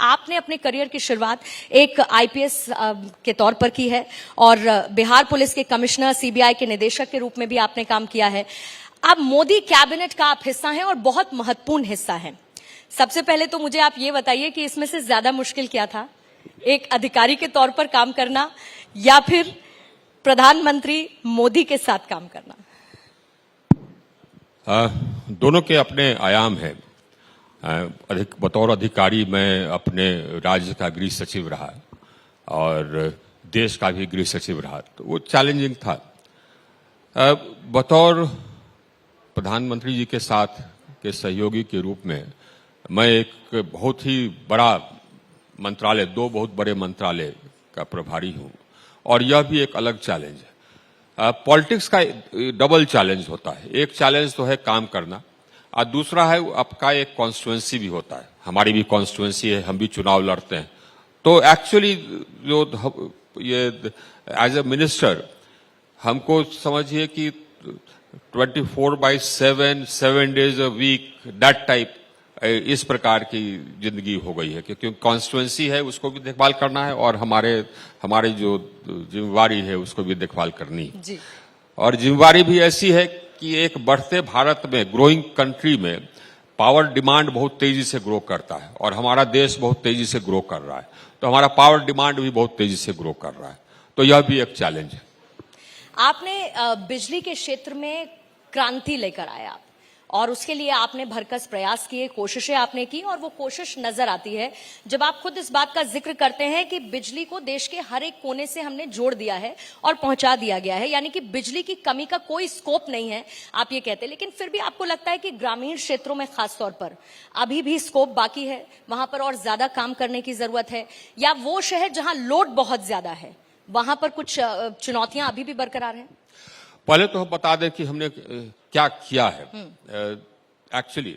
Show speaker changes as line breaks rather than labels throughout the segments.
आपने अपने करियर की शुरुआत एक आईपीएस के तौर पर की है और बिहार पुलिस के कमिश्नर, सीबीआई के निदेशक के रूप में भी आपने काम किया है। आप मोदी कैबिनेट का आप हिस्सा हैं और बहुत महत्वपूर्ण हिस्सा हैं। सबसे पहले तो मुझे आप ये बताइए कि इसमें से ज्यादा मुश्किल क्या था, एक अधिकारी के तौर पर काम करना या फिर प्रधानमंत्री मोदी के साथ काम करना?
दोनों के अपने आयाम हैं। बतौर अधिकारी मैं अपने राज्य का गृह सचिव रहा और देश का भी गृह सचिव रहा, तो वो चैलेंजिंग था। बतौर प्रधानमंत्री जी के साथ के सहयोगी के रूप में मैं एक बहुत ही बड़ा मंत्रालय, दो बहुत बड़े मंत्रालय का प्रभारी हूं और यह भी एक अलग चैलेंज है। पॉलिटिक्स का डबल चैलेंज होता है। एक चैलेंज तो है काम करना और दूसरा है आपका एक कॉन्स्टिट्यूएंसी भी होता है। हमारी भी कॉन्स्टिट्यूएंसी है, हम भी चुनाव लड़ते हैं। तो एक्चुअली जो ये एज ए मिनिस्टर हमको समझिए कि 24/7 7 days a week that type इस प्रकार की जिंदगी हो गई है, क्योंकि कॉन्स्टिट्यूएंसी है उसको भी देखभाल करना है और हमारी जो जिम्मेवारी है उसको भी देखभाल करनी है
जी। और
जिम्मेवारी भी ऐसी है कि एक बढ़ते भारत में, ग्रोइंग कंट्री में पावर डिमांड बहुत तेजी से ग्रो करता है और हमारा देश बहुत तेजी से ग्रो कर रहा है, तो हमारा पावर डिमांड भी बहुत तेजी से ग्रो कर रहा है, तो यह भी एक चैलेंज है।
आपने बिजली के क्षेत्र में क्रांति लेकर आए आप, और उसके लिए आपने भरकस प्रयास किए, कोशिशें आपने की और वो कोशिश नजर आती है जब आप खुद इस बात का जिक्र करते हैं कि बिजली को देश के हर एक कोने से हमने जोड़ दिया है और पहुंचा दिया गया है, यानी कि बिजली की कमी का कोई स्कोप नहीं है, आप ये कहते हैं। लेकिन फिर भी आपको लगता है कि ग्रामीण क्षेत्रों में खासतौर पर अभी भी स्कोप बाकी है, वहां पर और ज्यादा काम करने की जरूरत है, या वो शहर जहां लोड बहुत ज्यादा है वहां पर कुछ चुनौतियां अभी भी बरकरार हैं?
पहले तो हम बता दें कि हमने क्या किया है। एक्चुअली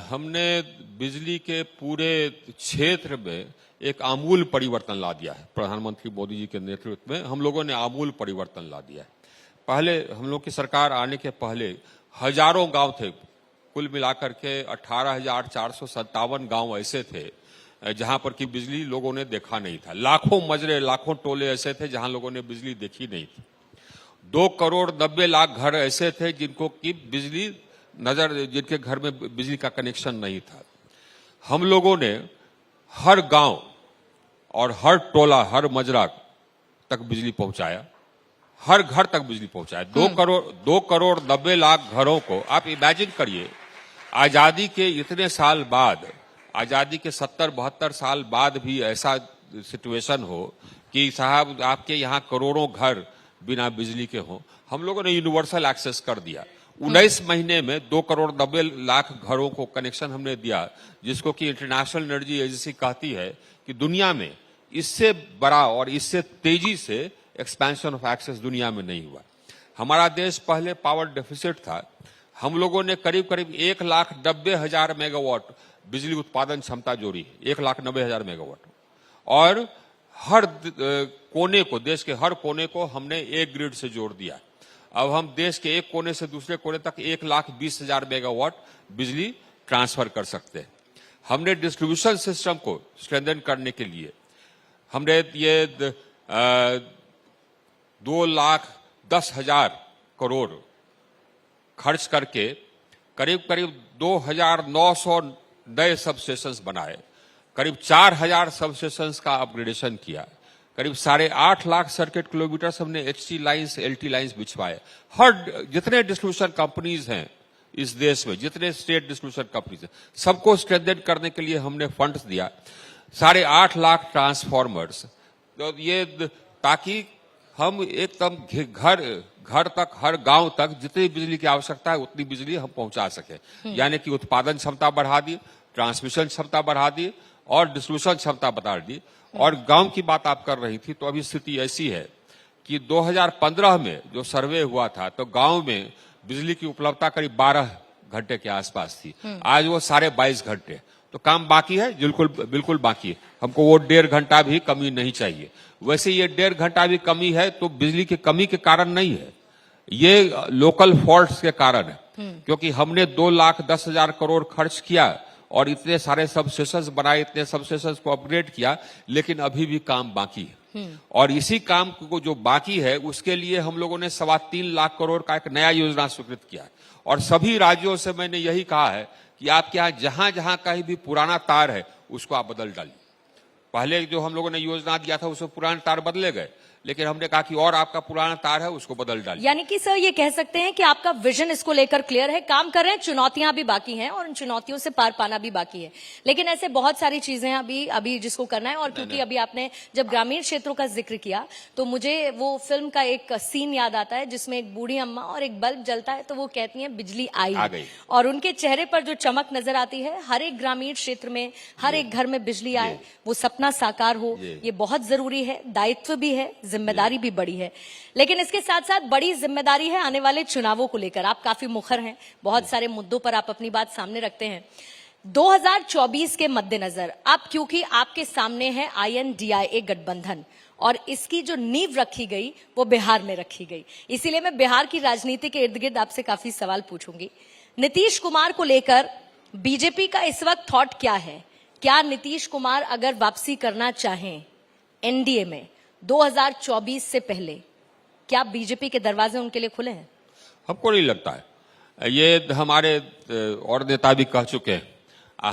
हमने बिजली के पूरे क्षेत्र में एक आमूल परिवर्तन ला दिया है। प्रधानमंत्री मोदी जी के नेतृत्व में हम लोगों ने आमूल परिवर्तन ला दिया है। पहले हम लोग की सरकार आने के पहले हजारों गांव थे, कुल मिलाकर के 18,457 गांव ऐसे थे जहां पर कि बिजली लोगों ने देखा नहीं था। लाखों मजरे, लाखों टोले ऐसे थे जहां लोगों ने बिजली देखी नहीं थी। 2,90,00,000 घर ऐसे थे जिनको की बिजली जिनके घर में बिजली का कनेक्शन नहीं था। हम लोगों ने हर गांव और हर टोला, हर मजरा तक बिजली पहुंचाया, हर घर तक बिजली पहुंचाया। 2,90,00,000 घरों को आप इमेजिन करिए, आजादी के इतने साल बाद, आजादी के 70-72 साल बाद भी ऐसा सिचुएशन हो कि साहब आपके यहां करोड़ों घर बिना बिजली के हो। हम लोगों ने यूनिवर्सल एक्सेस कर दिया। 19 महीने में 2,90,00,000 घरों को कनेक्शन हमने दिया, जिसको कि इंटरनेशनल एनर्जी एजेंसी कहती है कि दुनिया में इससे बड़ा और इससे तेजी से एक्सपेंशन ऑफ एक्सेस दुनिया में नहीं हुआ। हमारा देश पहले पावर डेफिसिट था। हम लोगों ने करीब करीब 1,90,000 मेगावाट बिजली उत्पादन क्षमता जोड़ी, 1,90,000 मेगावाट, और हर कोने को, देश के हर कोने को हमने एक ग्रिड से जोड़ दिया। अब हम देश के एक कोने से दूसरे कोने तक 1,20,000 मेगावाट बिजली ट्रांसफर कर सकते हैं। हमने डिस्ट्रीब्यूशन सिस्टम को स्ट्रेंथन करने के लिए हमने ये 2,10,000 करोड़ खर्च करके करीब करीब 2,900 नए सब स्टेशंस बनाए, करीब 4,000 सब स्टेशंस का अपग्रेडेशन किया, करीब 8.5 लाख सर्किट किलोमीटर हमने HT लाइन्स, LT लाइन्स बिछवाए। हर जितने डिस्ट्रीब्यूशन कंपनीज हैं इस देश में, जितने स्टेट डिस्ट्रीब्यूशन कंपनीज हैं, सबको स्ट्रेंथन करने के लिए हमने फंड्स दिया। 8.5 लाख ट्रांसफार्मर्स, तो ये ताकि हम एकदम घर तक, हर गांव तक जितनी बिजली की आवश्यकता है उतनी बिजली हम पहुंचा सके। यानी कि उत्पादन क्षमता बढ़ा दी, ट्रांसमिशन क्षमता बढ़ा दी और डिस्ट्रीब्यूशन क्षमता बढ़ा दी। और गांव की बात आप कर रही थी, तो अभी स्थिति ऐसी है कि 2015 में जो सर्वे हुआ था तो गांव में बिजली की उपलब्धता करीब 12 घंटे के आसपास थी। आज वो 22.5 घंटे। तो काम बाकी है, बिल्कुल बाकी है। हमको वो 1.5 घंटा भी कमी नहीं चाहिए। वैसे ये 1.5 घंटा भी कमी है तो बिजली की कमी के कारण नहीं है, ये लोकल फॉल्ट्स के कारण है। क्योंकि हमने 2,10,000 करोड़ खर्च किया और इतने सारे सब स्टेशन बनाए, इतने सब स्टेशन को अपग्रेड किया, लेकिन अभी भी काम बाकी है। और इसी काम को जो बाकी है उसके लिए हम लोगों ने 3.25 लाख करोड़ का एक नया योजना स्वीकृत किया है। और सभी राज्यों से मैंने यही कहा है कि आपके यहाँ जहां जहां कहीं भी पुराना तार है उसको आप बदल डालिए। पहले जो हम लोगों ने योजना दिया था उसमें पुराने तार बदले गए, लेकिन हमने कहा कि और आपका पुराना तार है उसको बदल डालिए।
यानी कि सर ये कह सकते हैं कि आपका विजन इसको लेकर क्लियर है, काम कर रहे हैं, चुनौतियां भी बाकी हैं और उन चुनौतियों से पार पाना भी बाकी है। लेकिन ऐसे बहुत सारी चीजें अभी जिसको करना है। और क्योंकि अभी आपने जब ग्रामीण क्षेत्रों का जिक्र किया तो मुझे वो फिल्म का एक सीन याद आता है जिसमें एक बूढ़ी अम्मा और एक बल्ब जलता है तो वो कहती है बिजली
आ
आई,
गई।
और उनके चेहरे पर जो चमक नजर आती है, हर एक ग्रामीण क्षेत्र में हर एक घर में बिजली आए, वो सपना साकार हो, ये बहुत जरूरी है, दायित्व भी है, जिम्मेदारी भी बड़ी है। लेकिन इसके साथ साथ बड़ी जिम्मेदारी है आने वाले चुनावों को लेकर। आप काफी मुखर हैं, बहुत सारे मुद्दों पर आप अपनी बात सामने रखते हैं। 2024 के मद्देनजर आप, क्योंकि आपके सामने है INDIA गठबंधन और इसकी जो नींव रखी गई वो बिहार में रखी गई, इसीलिए मैं बिहार की राजनीति के इर्द गिर्द आपसे काफी सवाल पूछूंगी। नीतीश कुमार को लेकर बीजेपी का इस वक्त थॉट क्या है? क्या नीतीश कुमार अगर वापसी करना चाहें एनडीए में 2024 से पहले, क्या बीजेपी के दरवाजे उनके लिए खुले हैं?
हमको नहीं लगता है। ये हमारे और नेता भी कह चुके हैं,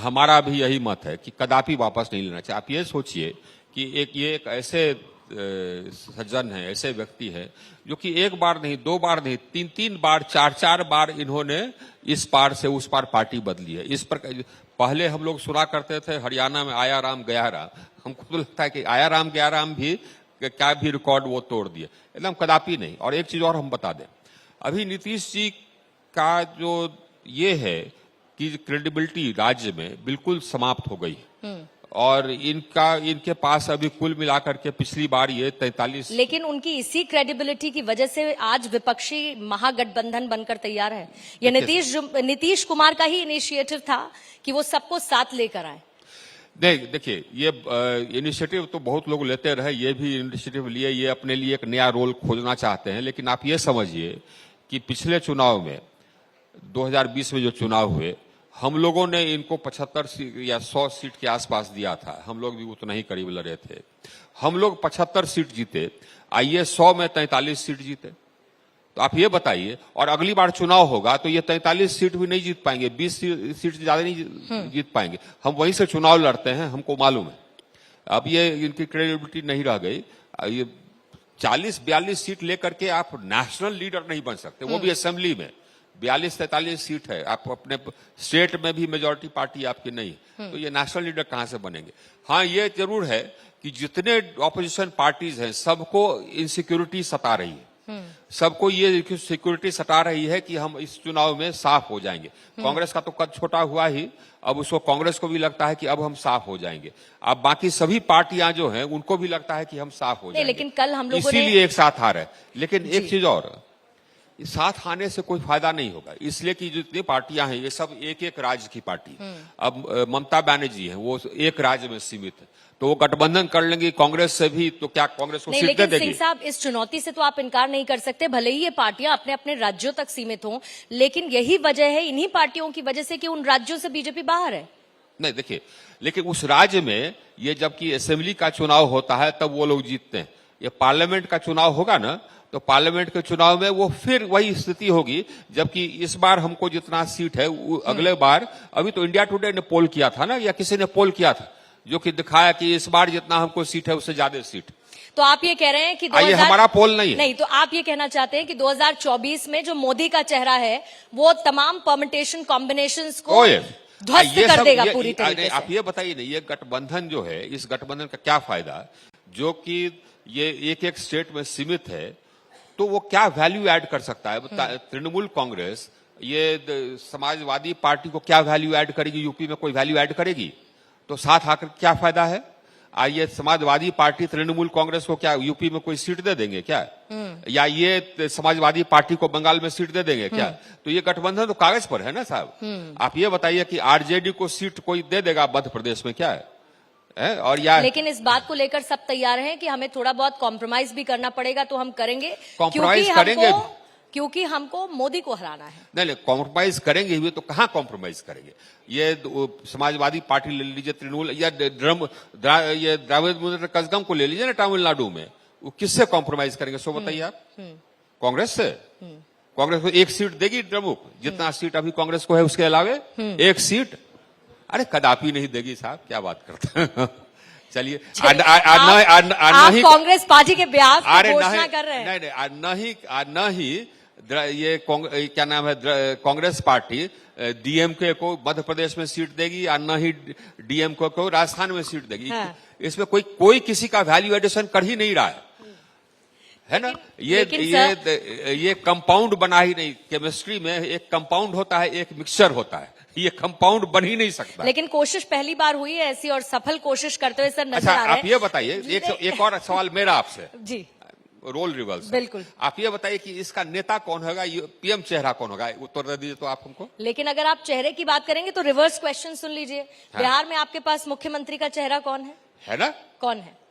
हमारा भी यही मत है कि कदापि वापस नहीं लेना चाहिए। आप ये सोचिए कि ये एक ऐसे सज्जन है, ऐसे व्यक्ति है जो कि एक बार नहीं, दो बार नहीं, तीन बार, चार बार इन्होंने इस पार से उस पार पार्टी बदली है। इस पर पहले हम लोग सुना करते थे हरियाणा में आया राम गया राम, हमको तो लगता है कि आया राम गया राम भी क्या भी रिकॉर्ड वो तोड़ दिए, एकदम कदापि नहीं। और एक चीज और हम बता दें, अभी नीतीश जी का जो ये है कि क्रेडिबिलिटी राज्य में बिल्कुल समाप्त हो गई और इनके पास अभी कुल मिलाकर के पिछली बार ये 43,
लेकिन उनकी इसी क्रेडिबिलिटी की वजह से आज विपक्षी महागठबंधन बनकर तैयार है। ये नीतीश कुमार का ही इनिशिएटिव था कि वो सबको साथ लेकर आए।
नहीं, देखिए, ये इनिशिएटिव तो बहुत लोग लेते रहे, ये भी इनिशिएटिव लिए, ये अपने लिए एक नया रोल खोजना चाहते हैं। लेकिन आप ये समझिए कि पिछले चुनाव में 2020 में जो चुनाव हुए, हम लोगों ने इनको 75 या 100 सीट के आसपास दिया था। हम लोग भी उतना ही करीब लड़े थे। हम लोग 75 सीट जीते, आइए 100 में 43 सीट जीते। तो आप ये बताइए, और अगली बार चुनाव होगा तो ये 43 सीट भी नहीं जीत पाएंगे, 20 सीट से ज्यादा नहीं जीत पाएंगे। हम वहीं से चुनाव लड़ते हैं, हमको मालूम है। अब ये इनकी क्रेडिबिलिटी नहीं रह गई। ये 40-42 सीट लेकर के आप नेशनल लीडर नहीं बन सकते, वो भी असेंबली में 42-43 सीट है। आप अपने स्टेट में भी मेजोरिटी पार्टी आपकी नहीं, तो ये नेशनल लीडर कहां से बनेंगे? हाँ, ये जरूर है कि जितने ऑपोजिशन पार्टीज हैं सबको इनसिक्योरिटी सता रही है, सबको ये सिक्योरिटी सता रही है कि हम इस चुनाव में साफ हो जाएंगे। कांग्रेस का तो कद छोटा हुआ ही, अब उसको, कांग्रेस को भी लगता है कि अब हम साफ हो जाएंगे। अब बाकी सभी पार्टियां जो हैं उनको भी लगता है कि हम साफ हो जाएंगे।
लेकिन कल हम लोगों
इसीलिए एक साथ आ रहे हैं। लेकिन एक चीज और, साथ आने से कोई फायदा नहीं होगा, इसलिए कि जितनी पार्टियां हैं ये सब एक एक राज्य की पार्टी। अब ममता बनर्जी है, वो एक राज्य में सीमित है, तो वो गठबंधन कर लेंगे कांग्रेस से भी, तो क्या कांग्रेस को सीट दे देगी?
सिंह साहब, इस चुनौती से तो आप इनकार नहीं कर सकते, भले ही ये पार्टियां अपने अपने राज्यों तक सीमित हों, लेकिन यही वजह है, इन्हीं पार्टियों की वजह से कि उन राज्यों से बीजेपी बाहर है।
नहीं, देखिए, लेकिन उस राज्य में ये जबकि असेंबली का चुनाव होता है तब वो लोग जीतते हैं। ये पार्लियामेंट का चुनाव होगा ना, तो पार्लियामेंट के चुनाव में वो फिर वही स्थिति होगी। जबकि इस बार हमको जितना सीट है, अगले बार, अभी तो इंडिया टुडे ने पोल किया था ना, या किसी ने पोल किया था जो कि दिखाया कि इस बार जितना हमको सीट है उससे ज्यादा सीट।
तो आप ये कह रहे हैं कि
ये हमारा पोल नहीं है।
नहीं, तो आप ये कहना चाहते हैं कि 2024 में जो मोदी का चेहरा है वो तमाम परम्यूटेशन कॉम्बिनेशंस को ध्वस्त कर देगा पूरी तरीके से।
आप ये बताइए ना, ये गठबंधन जो है, इस गठबंधन का क्या फायदा, जो कि ये एक एक स्टेट में सीमित है, तो वो क्या वैल्यू ऐड कर सकता है? तृणमूल कांग्रेस ये समाजवादी पार्टी को क्या वैल्यू ऐड करेगी? यूपी में कोई वैल्यू ऐड करेगी? तो साथ आकर क्या फायदा है? आइए, समाजवादी पार्टी तृणमूल कांग्रेस को क्या यूपी में कोई सीट दे देंगे क्या? या ये समाजवादी पार्टी को बंगाल में सीट दे देंगे क्या? तो ये गठबंधन तो कागज पर है ना साहब। आप ये बताइए कि आरजेडी को सीट कोई दे देगा मध्य प्रदेश में क्या है? और
लेकिन इस बात को लेकर सब तैयार हैं कि हमें थोड़ा बहुत कॉम्प्रोमाइज भी करना पड़ेगा, तो हम करेंगे।
कॉम्प्रोमाइज करेंगे,
क्योंकि हमको मोदी को हराना है।
नहीं, कॉम्प्रोमाइज करेंगे भी तो कहाँ कॉम्प्रोमाइज करेंगे? ये समाजवादी पार्टी ले लीजिए, तृणमूल या ये द्रविड़ मुनेत्र कज़गम को ले लीजिए ना तमिलनाडु में, वो किससे कॉम्प्रोमाइज करेंगे सो बताइए आप? कांग्रेस से। कांग्रेस को एक सीट देगी द्रमुक, जितना सीट अभी कांग्रेस को है उसके अलावे एक सीट, अरे कदापि नहीं देगी साहब, क्या बात करते हैं। चलिए,
आप कांग्रेस पार्टी के ब्याज की घोषणा कर रहे हैं।
नहीं, ये क्या नाम है, कांग्रेस पार्टी डीएमके को मध्य प्रदेश में सीट देगी या न ही डीएमके को राजस्थान में सीट देगी।
हाँ।
इसमें कोई किसी का वैल्यू एडिशन कर ही नहीं रहा है ना? ये कंपाउंड बना ही नहीं। केमिस्ट्री में एक कंपाउंड होता है, एक मिक्सचर होता है, ये कंपाउंड बन ही नहीं सकता।
लेकिन कोशिश पहली बार हुई है ऐसी, और सफल कोशिश करते हुए सर नजर
अच्छा,
आ रहे हैं।
आप ये बताइए, एक और सवाल मेरा आपसे,
जी,
रोल रिवर्स।
बिल्कुल।
आप ये बताइए कि इसका नेता कौन होगा, पीएम चेहरा कौन होगा? उत्तर दे दीजिए तो आप हमको।
लेकिन अगर आप चेहरे की बात करेंगे तो रिवर्स क्वेश्चन सुन लीजिए।
हाँ।
बिहार में आपके पास मुख्यमंत्री का चेहरा कौन है
ना?
कौन है?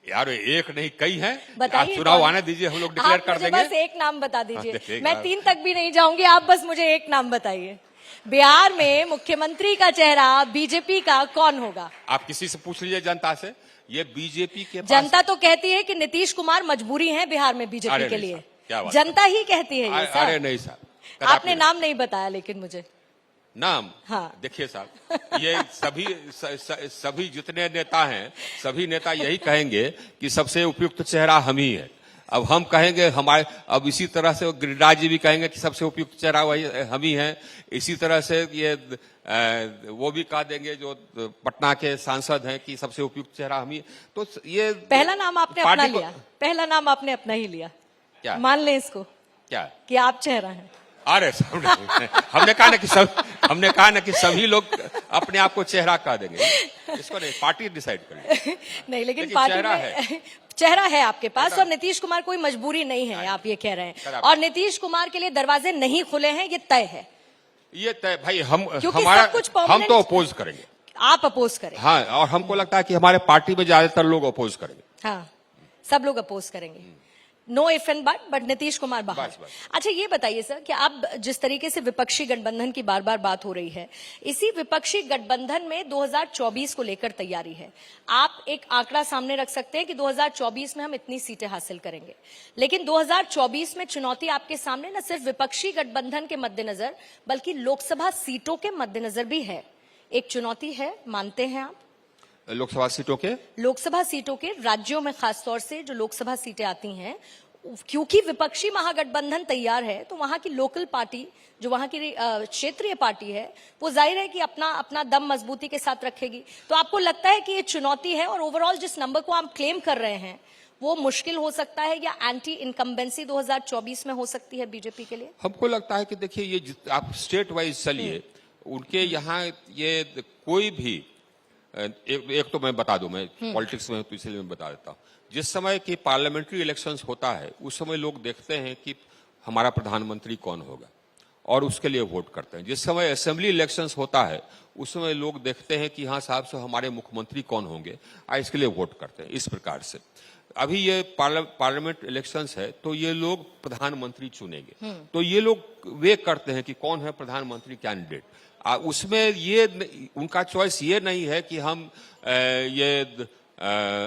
यार एक नहीं कई हैं।
बताइए,
आप चुनाव आने दीजिए, हम लोग डिक्लेयर कर देंगे।
बस एक नाम बता दीजिए।
हाँ,
मैं 3 तक भी नहीं जाऊंगी, आप बस मुझे एक नाम बताइए। बिहार में मुख्यमंत्री का चेहरा बीजेपी का कौन होगा?
आप किसी से पूछ लीजिए, जनता से। ये बीजेपी के पास
जनता तो कहती है कि नीतीश कुमार मजबूरी है बिहार में बीजेपी के लिए।
क्या बात?
जनता ही कहती है ये सर।
अरे नहीं साहब,
आपने नाम नहीं बताया लेकिन मुझे
नाम।
हाँ।
देखिए साहब, ये सभी जितने नेता हैं, सभी नेता यही कहेंगे कि सबसे उपयुक्त चेहरा हम ही है। अब हम कहेंगे हमारे, अब इसी तरह से गिरिराज जी भी कहेंगे कि सबसे उपयुक्त चेहरा वही हम ही है। इसी तरह से ये वो भी कह देंगे जो पटना के सांसद हैं कि सबसे उपयुक्त चेहरा हम ही। तो ये
पहला नाम आपने अपना लिया, पहला नाम आपने अपना ही लिया।
क्या
मान लें इसको,
क्या
कि आप चेहरा हैं?
अरे हमने कहा ना कि सभी लोग अपने आप को चेहरा कह देंगे। इसको नहीं, पार्टी डिसाइड करेगी।
नहीं, लेकिन पार्टी
चेहरा
है, चेहरा है आपके पास, और नीतीश कुमार कोई मजबूरी नहीं है, आप ये कह रहे हैं। और नीतीश कुमार के लिए दरवाजे नहीं खुले हैं, ये तय है।
ये तय भाई,
हमारा कुछ
हम तो अपोज करेंगे।
आप अपोज करें?
हाँ, और हमको लगता है कि हमारे पार्टी में ज्यादातर लोग अपोज करेंगे।
हाँ, सब लोग अपोज करेंगे। Know if and but Nitish Kumar बाहर। अच्छा, ये बताइए सर कि आप जिस तरीके से विपक्षी गठबंधन की बार बार बात हो रही है, इसी विपक्षी गठबंधन में 2024 को लेकर तैयारी है। आप एक आंकड़ा सामने रख सकते हैं कि 2024 में हम इतनी सीटें हासिल करेंगे, लेकिन 2024 में चुनौती आपके सामने न सिर्फ विपक्षी गठबंधन के मद्देनजर बल्कि लोकसभा सीटों के मद्देनजर भी है। एक चुनौती है, मानते हैं आप?
लोकसभा सीटों के राज्यों में खासतौर से जो लोकसभा सीटें आती हैं, क्योंकि विपक्षी महागठबंधन तैयार है, तो वहां की लोकल पार्टी, जो वहां की क्षेत्रीय पार्टी है, वो जाहिर है कि अपना दम मजबूती के साथ रखेगी। तो आपको लगता है कि ये चुनौती है, और ओवरऑल जिस नंबर को आप क्लेम कर रहे हैं वो मुश्किल हो सकता है, या एंटी इनकम्बेंसी 2024 में हो सकती है बीजेपी के लिए? हमको लगता है कि देखिए, ये आप स्टेट वाइज चलिए, उनके यहाँ ये कोई भी एक तो मैं बता दूं, मैं पॉलिटिक्स में तो इसलिए मैं बता देता हूं। जिस समय की पार्लियामेंट्री इलेक्शंस होता है, उस समय लोग देखते हैं कि हमारा प्रधानमंत्री कौन होगा और उसके लिए वोट करते हैं। जिस समय असेंबली इलेक्शंस होता है, उस समय लोग देखते हैं कि हाँ साहब, से हमारे मुख्यमंत्री कौन होंगे, इसके लिए वोट करते हैं। इस प्रकार से अभी ये पार्लियामेंट इलेक्शंस है, तो ये लोग प्रधानमंत्री चुनेंगे, तो ये लोग वे करते हैं कि कौन है प्रधानमंत्री कैंडिडेट। उसमें ये उनका चॉइस ये नहीं है कि हम ये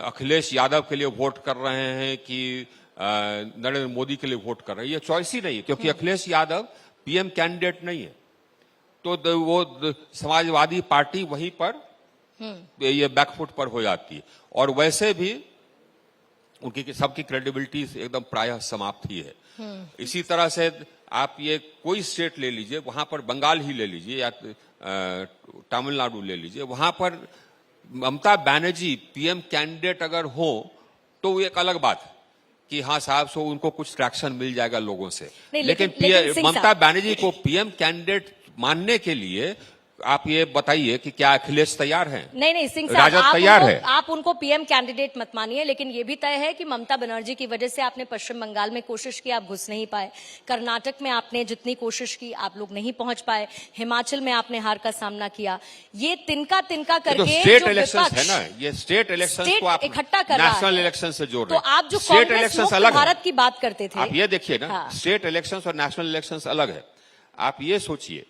अखिलेश यादव के लिए वोट कर रहे हैं कि नरेंद्र मोदी के लिए वोट कर रहे हैं। ये चॉइस ही नहीं है, क्योंकि अखिलेश यादव पीएम कैंडिडेट नहीं है। तो वो समाजवादी पार्टी वहीं पर ये बैकफुट पर हो जाती है, और वैसे भी उनकी सबकी क्रेडिबिलिटी एकदम प्रायः समाप्त ही है। इसी तरह से आप ये कोई स्टेट ले लीजिए, वहां पर बंगाल ही ले लीजिए या तमिलनाडु ले लीजिए, वहां पर ममता बनर्जी पीएम कैंडिडेट अगर हो तो एक अलग बात है कि हाँ साहब, सो उनको कुछ ट्रैक्शन मिल जाएगा लोगों से। लेकिन ममता बनर्जी को पीएम कैंडिडेट मानने के लिए आप ये बताइए कि क्या अखिलेश तैयार हैं?
नहीं सिंह साहब,
राजद तैयार है?
आप उनको पीएम कैंडिडेट मत मानिए, लेकिन ये भी तय है कि ममता बनर्जी की वजह से आपने पश्चिम बंगाल में कोशिश की, आप घुस नहीं पाए। कर्नाटक में आपने जितनी कोशिश की आप लोग नहीं पहुंच पाए। हिमाचल में आपने हार का सामना किया। ये तिनका करके
स्टेट इलेक्शन है ना, ये स्टेट इलेक्शन को आप
इकट्ठा कर रहा है,
नेशनल इलेक्शन से जोड़ रहे
तो
हैं।
आप जो
स्टेट
कांग्रेस
इलेक्शन
मुक्त
अलग
भारत
है।
की बात करते थे,
आप ये देखिए ना,
हाँ।
स्टेट इलेक्शंस और नेशनल इलेक्शंस अलग है। आप ये सोचिए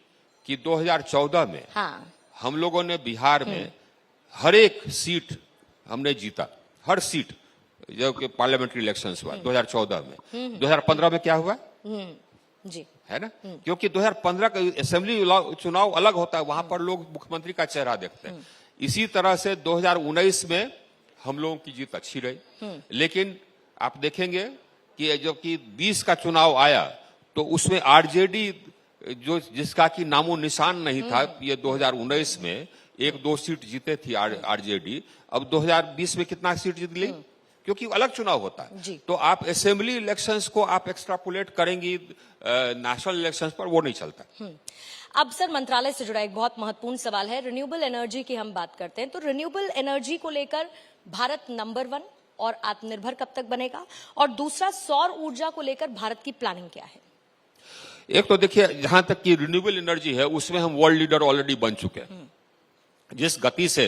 कि 2014 में
हाँ
हम लोगों ने बिहार में हर एक सीट हमने जीता, हर सीट, जब कि पार्लियामेंट्री इलेक्शंस हुआ 2014 में। 2015 में क्या हुआ
जी,
है ना, क्योंकि 2015 का असेंबली चुनाव अलग होता है, वहां पर लोग मुख्यमंत्री का चेहरा देखते हैं। इसी तरह से 2019 में हम लोगों की जीत अच्छी रही, लेकिन आप देखेंगे कि जब कि 20 का चुनाव आया तो उसमें आरजेडी जो जिसका कि नामो निशान नहीं था, ये 2019 में 1-2 सीट जीते थी आरजेडी। अब 2020 में कितना सीट जीत ली, क्योंकि अलग चुनाव होता है। तो आप असेंबली इलेक्शंस को आप एक्स्ट्रापोलेट करेंगी नेशनल इलेक्शंस पर, वो नहीं चलता।
अब सर मंत्रालय से जुड़ा एक बहुत महत्वपूर्ण सवाल है, रिन्यूएबल एनर्जी की हम बात करते हैं, तो रिन्यूएबल एनर्जी को लेकर भारत नंबर 1 और आत्मनिर्भर कब तक बनेगा, और दूसरा सौर ऊर्जा को लेकर भारत की प्लानिंग क्या है?
एक तो देखिए, जहां तक कि रिन्यूएबल एनर्जी है उसमें हम वर्ल्ड लीडर ऑलरेडी बन चुके हैं। जिस गति से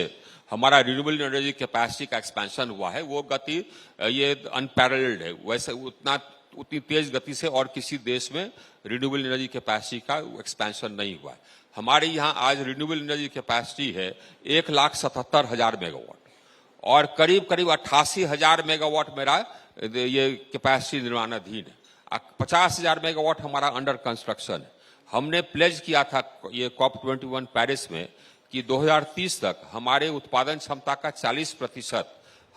हमारा रिन्यूएबल एनर्जी कैपेसिटी का एक्सपेंशन हुआ है, वो गति ये अनपैरेलल्ड है। वैसे उतनी तेज गति से और किसी देश में रिन्यूएबल एनर्जी कैपेसिटी का एक्सपेंशन नहीं हुआ है। हमारे यहाँ आज रिन्यूएबल एनर्जी कैपेसिटी है 1,77,000 मेगावाट, और करीब 88,000 मेगावाट मेरा ये कैपेसिटी निर्माणाधीन है। 50,000 मेगावाट हमारा अंडर कंस्ट्रक्शन है। हमने प्लेज किया था ये COP21 पेरिस में कि 2030 तक हमारे उत्पादन क्षमता का 40%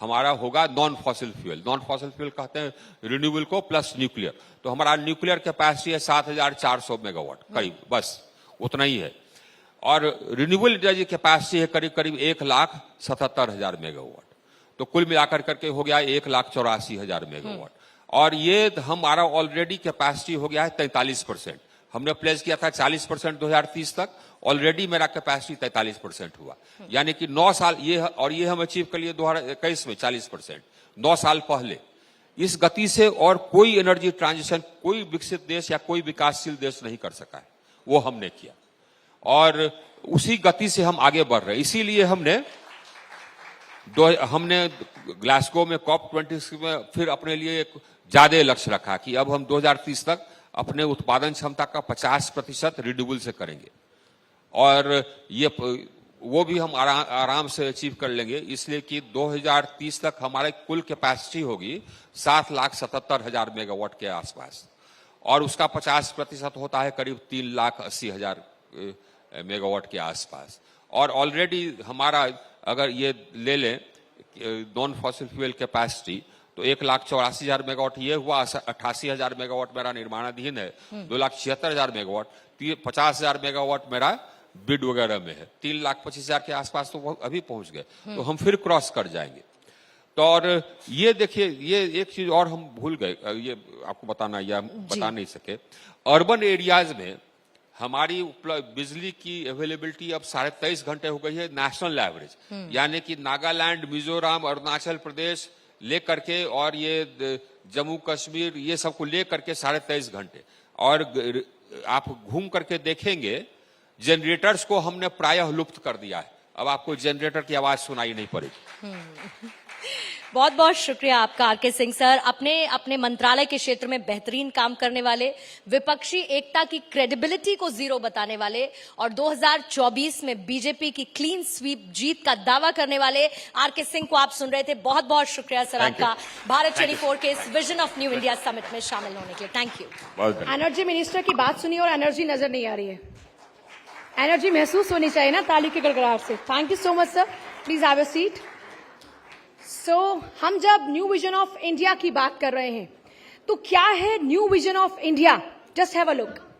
हमारा होगा non fossil fuel. Non fossil fuel कहते हैं रिन्यूएबल को प्लस न्यूक्लियर। तो हमारा न्यूक्लियर कैपेसिटी है 7,400 मेगावाट करीब, बस उतना ही है। और रिन्यूएबल एनर्जी कैपेसिटी है करीब 1,77,000 मेगावाट। तो कुल मिलाकर करके हो गया 1,84,000 मेगावाट। और ये हमारा ऑलरेडी कैपेसिटी हो गया है 43%। हमने प्लेस किया था 40% 2030 तक, ऑलरेडी मेरा कैपेसिटी 43% हुआ। यानी कि 9 साल ये हम अचीव कर लिए 2021 में 40%, 9 साल पहले। इस गति से और कोई एनर्जी ट्रांजिशन कोई विकसित देश या कोई विकासशील देश नहीं कर सका है, वो हमने किया। और उसी गति से हम आगे बढ़ रहे हैं। इसीलिए हमने ग्लासगो में COP26 में फिर अपने लिए एक ज्यादा लक्ष्य रखा कि अब हम 2030 तक अपने उत्पादन क्षमता का 50% रिन्यूएबल से करेंगे, और ये वो भी हम आराम से अचीव कर लेंगे। इसलिए कि 2030 तक हमारे कुल कैपेसिटी होगी 7,77,000 मेगावाट के आसपास, और उसका 50% होता है करीब 3,80,000 मेगावाट के आसपास। और ऑलरेडी हमारा अगर ये ले लें नॉन फॉसिल फ्यूल कैपेसिटी तो 1,84,000 मेगावाट ये हुआ, 88,000 मेगावाट मेरा निर्माणाधीन है, 2,76,000 मेगावाट, 50,000 मेगावाट मेरा बिड वगैरह में है, 3,25,000 के आसपास तो अभी पहुंच गए, तो हम फिर क्रॉस कर जाएंगे। तो और ये देखिए, ये एक चीज और हम भूल गए, ये आपको बताना या बता नहीं सके, अर्बन एरियाज में हमारी बिजली की अवेलेबिलिटी अब 23.5 घंटे हो गई है नेशनल एवरेज। यानी कि नागालैंड, मिजोरम, अरुणाचल प्रदेश लेकर के और ये जम्मू कश्मीर, ये सबको लेकर के 23.5 घंटे। और आप घूम करके देखेंगे जनरेटर्स को हमने प्रायः लुप्त कर दिया है। अब आपको जनरेटर की आवाज सुनाई नहीं पड़ेगी।
बहुत बहुत शुक्रिया आपका आरके सिंह सर। अपने मंत्रालय के क्षेत्र में बेहतरीन काम करने वाले, विपक्षी एकता की क्रेडिबिलिटी को जीरो बताने वाले, और 2024 में बीजेपी की क्लीन स्वीप जीत का दावा करने वाले आरके सिंह को आप सुन रहे थे। बहुत बहुत शुक्रिया सर आपका भारत 24 के इस vision of new India summit में शामिल होने के लिए। Thank you.
एनर्जी मिनिस्टर की बात सुनिए और एनर्जी नजर नहीं आ रही है। एनर्जी महसूस होनी चाहिए ना ताली की गड़गड़ाहट से। Thank you so much sir, please have a seat. हम जब न्यू विजन ऑफ इंडिया की बात कर रहे हैं तो क्या है new vision of India? Just have a look.